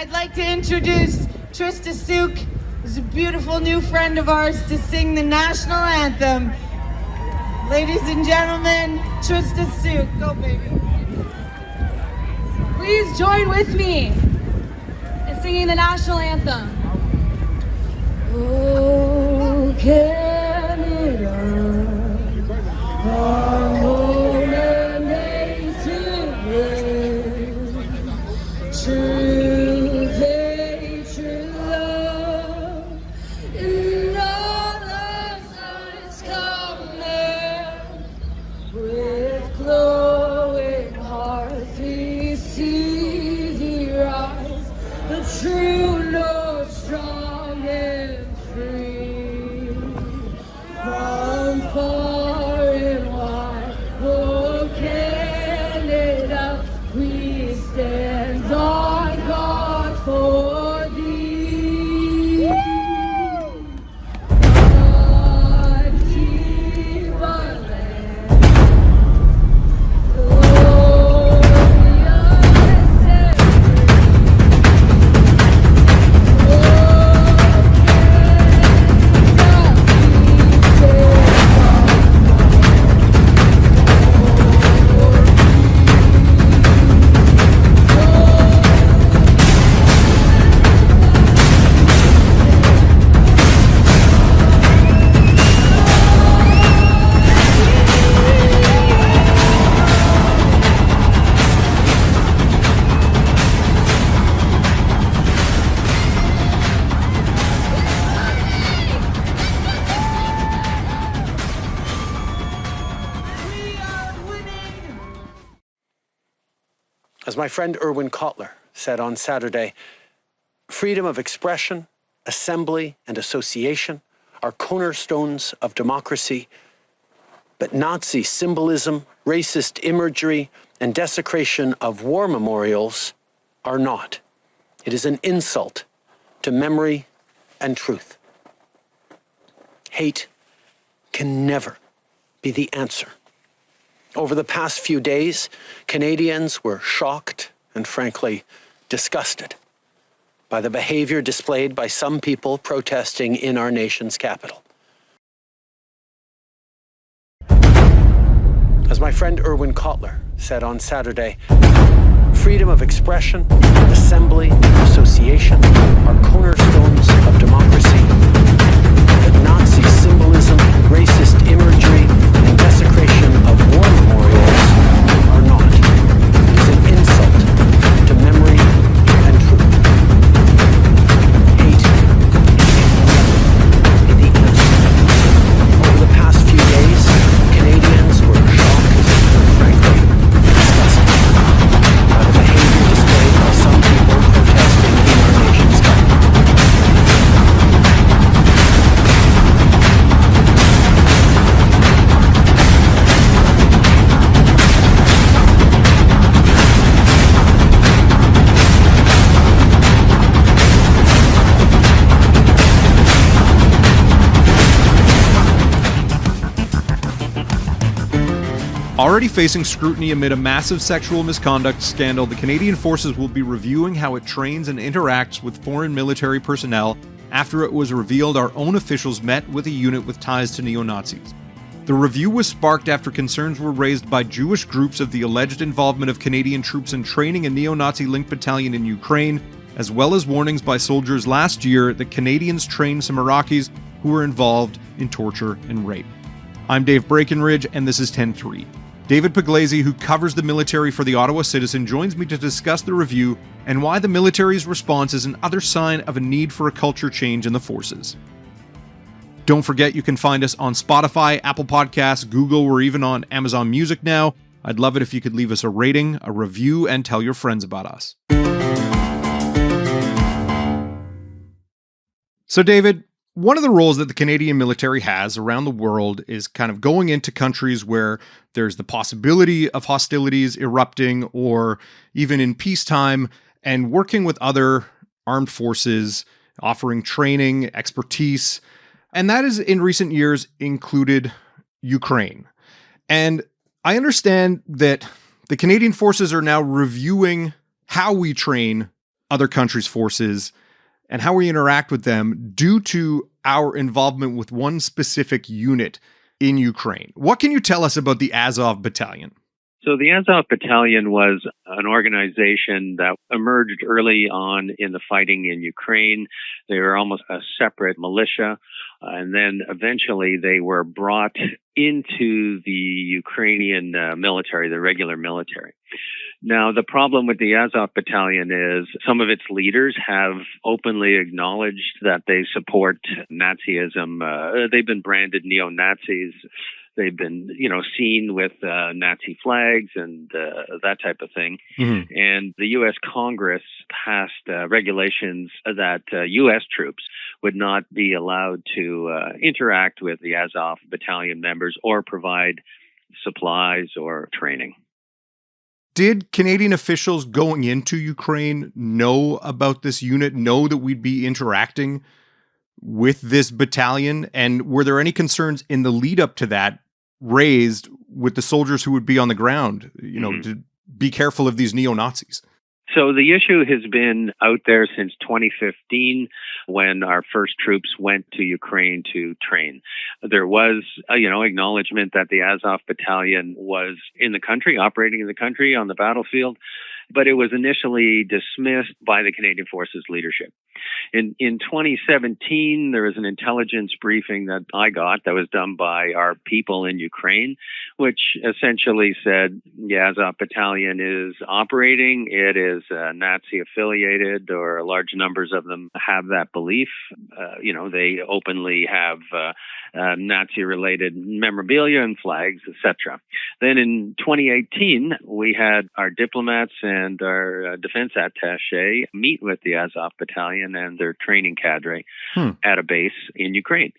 I'd like to introduce Trista Souk, who's a beautiful new friend of ours, to sing the national anthem. Ladies and gentlemen, Trista Souk. Go, baby. Please join with me in singing the national anthem. Oh, Canada, our home and native land, true faith, true love, in all the signs come there. With glowing hearts we see thee rise, the true North strong and free. From far and wide, oh Canada, we stand on guard for thee. God keep our land glorious and As my friend Erwin Kotler said on Saturday, freedom of expression, assembly, and association are cornerstones of democracy, but Nazi symbolism, racist imagery, and desecration of war memorials are not. It is an insult to memory and truth. Hate can never be the answer. Over the past few days, Canadians were shocked and frankly disgusted by the behavior displayed by some people protesting in our nation's capital. As my friend Erwin Kotler said on Saturday, freedom of expression, assembly, association are cornerstones of democracy. But Nazi symbolism, racist imagery, and desecration of war memorials are not. It is an insult to memory and truth. Hate can never be the answer. Over the past few days, Canadians were shocked and frankly disgusted by the behavior displayed by some people protesting in our nation's capital. Already facing scrutiny amid a massive sexual misconduct scandal, the Canadian Forces will be reviewing how it trains and interacts with foreign military personnel after it was revealed our own officials met with a unit with ties to neo-Nazis. The review was sparked after concerns were raised by Jewish groups of the alleged involvement of Canadian troops in training a neo-Nazi-linked battalion in Ukraine, as well as warnings by soldiers last year that Canadians trained some Iraqis who were involved in torture and rape. I'm Dave Breckenridge, and this is 10-3. David Pugliese, who covers the military for the Ottawa Citizen, joins me to discuss the review and why the military's response is another sign of a need for a culture change in the forces. Don't forget you can find us on Spotify, Apple Podcasts, Google, or even on Amazon Music now. I'd love it if you could leave us a rating, a review, and tell your friends about us. So David, one of the roles that the Canadian military has around the world is kind of going into countries where there's the possibility of hostilities erupting or even in peacetime, and working with other armed forces, offering training, expertise. And that has in recent years included Ukraine. And I understand that the Canadian Forces are now reviewing how we train other countries' forces and how we interact with them due to our involvement with one specific unit in Ukraine. What can you tell us about the Azov Battalion? So the Azov Battalion was an organization that emerged early on in the fighting in Ukraine. They were almost a separate militia. And then eventually they were brought into the Ukrainian military, the regular military. Now, the problem with the Azov Battalion is some of its leaders have openly acknowledged that they support Nazism. They've been branded neo-Nazis. They've been, seen with Nazi flags and that type of thing. Mm-hmm. And the U.S. Congress passed regulations that U.S. troops would not be allowed to interact with the Azov Battalion members or provide supplies or training. Did Canadian officials going into Ukraine know about this unit, know that we'd be interacting with this battalion? And were there any concerns in the lead up to that raised with the soldiers who would be on the ground, to be careful of these neo-Nazis? So the issue has been out there since 2015 when our first troops went to Ukraine to train. There was, acknowledgement that the Azov Battalion was in the country, operating in the country on the battlefield, but it was initially dismissed by the Canadian Forces leadership. In 2017, there was an intelligence briefing that I got that was done by our people in Ukraine, which essentially said the Azov Battalion is operating. It is Nazi affiliated, or large numbers of them have that belief. They openly have Nazi-related memorabilia and flags, etc. Then in 2018, we had our diplomats and our defense attaché meet with the Azov Battalion and their training cadre at a base in Ukraine.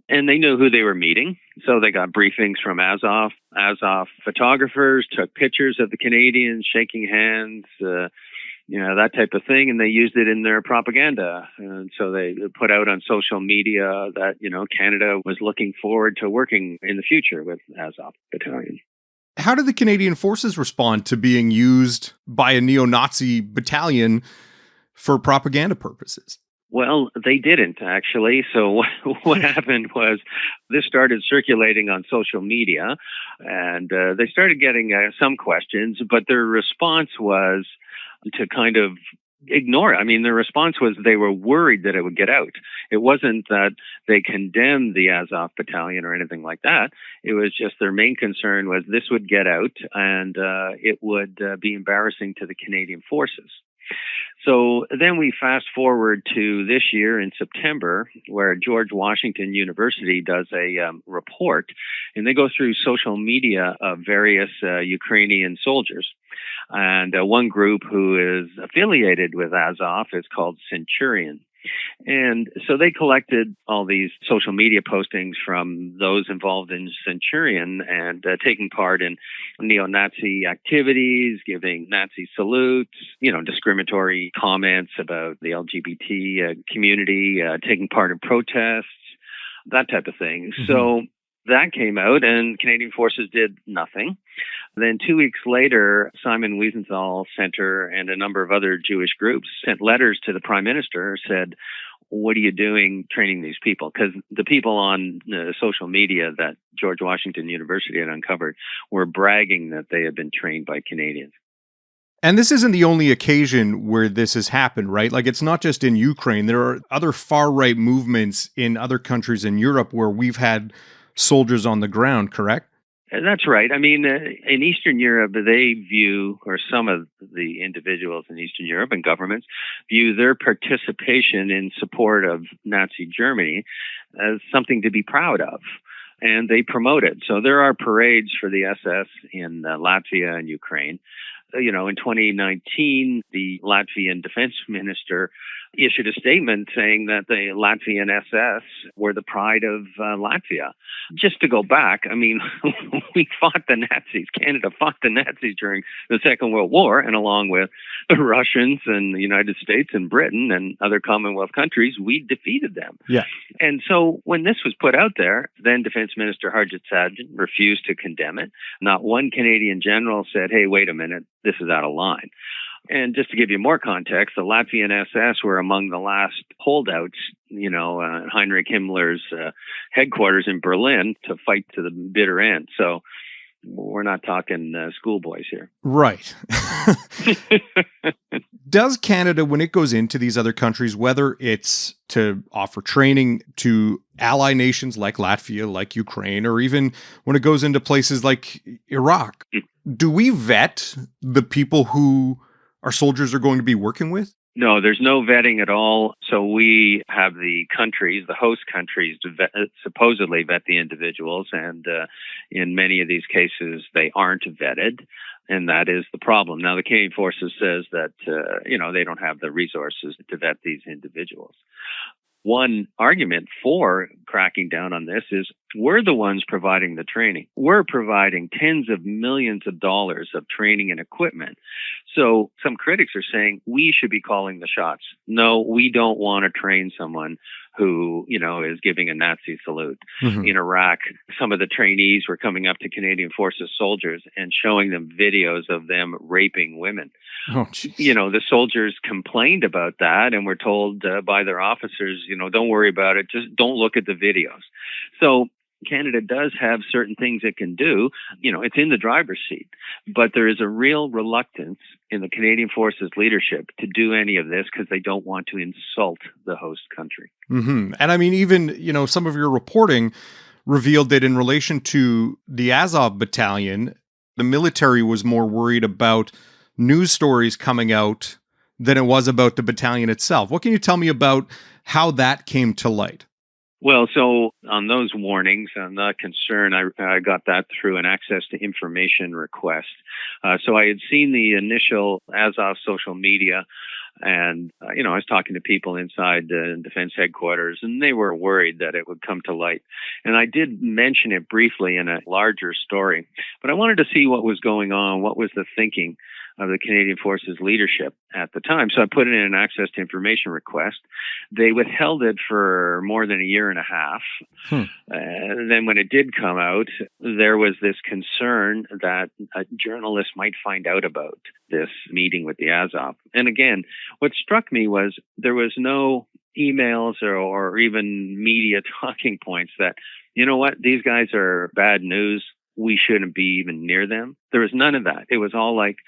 And they knew who they were meeting. So they got briefings from Azov. Azov photographers took pictures of the Canadians, shaking hands, that type of thing. And they used it in their propaganda. And so they put out on social media that, Canada was looking forward to working in the future with Azov Battalion. How did the Canadian Forces respond to being used by a neo-Nazi battalion for propaganda purposes? Well, they didn't, actually. So what happened was this started circulating on social media, and they started getting some questions, but their response was to kind of ignore it. I mean, their response was they were worried that it would get out. It wasn't that they condemned the Azov Battalion or anything like that. It was just their main concern was this would get out and it would be embarrassing to the Canadian Forces. So then we fast forward to this year in September, where George Washington University does a report, and they go through social media of various Ukrainian soldiers. And one group who is affiliated with Azov is called Centurion. And so they collected all these social media postings from those involved in Centurion and taking part in neo-Nazi activities, giving Nazi salutes, discriminatory comments about the LGBT community, taking part in protests, that type of thing. Mm-hmm. So that came out and Canadian Forces did nothing. Then 2 weeks later, Simon Wiesenthal Center and a number of other Jewish groups sent letters to the Prime Minister, said, what are you doing training these people? Because the people on social media that George Washington University had uncovered were bragging that they had been trained by Canadians. And this isn't the only occasion where this has happened, right? Like, it's not just in Ukraine. There are other far-right movements in other countries in Europe where we've had soldiers on the ground, correct? That's right. I mean, in Eastern Europe, they view, or some of the individuals in Eastern Europe and governments view their participation in support of Nazi Germany as something to be proud of. And they promote it. So there are parades for the SS in Latvia and Ukraine. In 2019, the Latvian defense minister issued a statement saying that the Latvian SS were the pride of Latvia. Just to go back, I mean, we fought the Nazis. Canada fought the Nazis during the Second World War, and along with the Russians and the United States and Britain and other Commonwealth countries, we defeated them. Yeah. And so when this was put out there, then Defense Minister Harjit Sajjan refused to condemn it. Not one Canadian general said, hey, wait a minute, this is out of line. And just to give you more context, the Latvian SS were among the last holdouts, Heinrich Himmler's headquarters in Berlin to fight to the bitter end. So we're not talking schoolboys here. Right. Does Canada, when it goes into these other countries, whether it's to offer training to ally nations like Latvia, like Ukraine, or even when it goes into places like Iraq, do we vet the people who our soldiers are going to be working with? No, there's no vetting at all. So we have the countries, the host countries, to supposedly vet the individuals. And in many of these cases, they aren't vetted. And that is the problem. Now, the Canadian Forces says that, they don't have the resources to vet these individuals. One argument for cracking down on this is we're the ones providing the training. We're providing tens of millions of dollars of training and equipment. So some critics are saying we should be calling the shots. No, we don't want to train someone who, is giving a Nazi salute. Mm-hmm. In Iraq, some of the trainees were coming up to Canadian Forces soldiers and showing them videos of them raping women. Oh, geez. The soldiers complained about that and were told by their officers, don't worry about it. Just don't look at the videos. So Canada does have certain things it can do. It's in the driver's seat, but there is a real reluctance in the Canadian Forces leadership to do any of this because they don't want to insult the host country. Mm-hmm. And I mean, even, some of your reporting revealed that in relation to the Azov battalion, the military was more worried about news stories coming out than it was about the battalion itself. What can you tell me about how that came to light? Well, so on those warnings, on that concern, I got that through an access to information request. So I had seen the initial Azov social media, and, I was talking to people inside the defense headquarters, and they were worried that it would come to light. And I did mention it briefly in a larger story, but I wanted to see what was going on, what was the thinking of the Canadian Forces leadership at the time. So I put it in an access to information request. They withheld it for more than a year and a half. And then when it did come out, there was this concern that a journalist might find out about this meeting with the Azov. And again, what struck me was there was no emails or even media talking points that, these guys are bad news. We shouldn't be even near them. There was none of that. It was all like,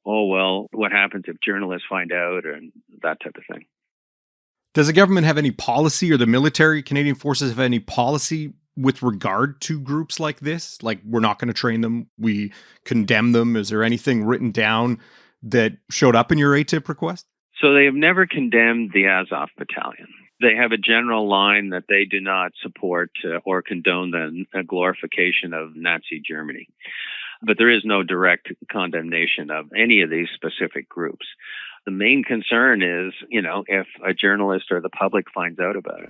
oh, well, what happens if journalists find out and that type of thing. Does the government have any policy, or the military, Canadian Forces, have any policy with regard to groups like this? Like, we're not going to train them, we condemn them. Is there anything written down that showed up in your ATIP request? So they have never condemned the Azov battalion. They have a general line that they do not support or condone the glorification of Nazi Germany. But there is no direct condemnation of any of these specific groups. The main concern is, if a journalist or the public finds out about it.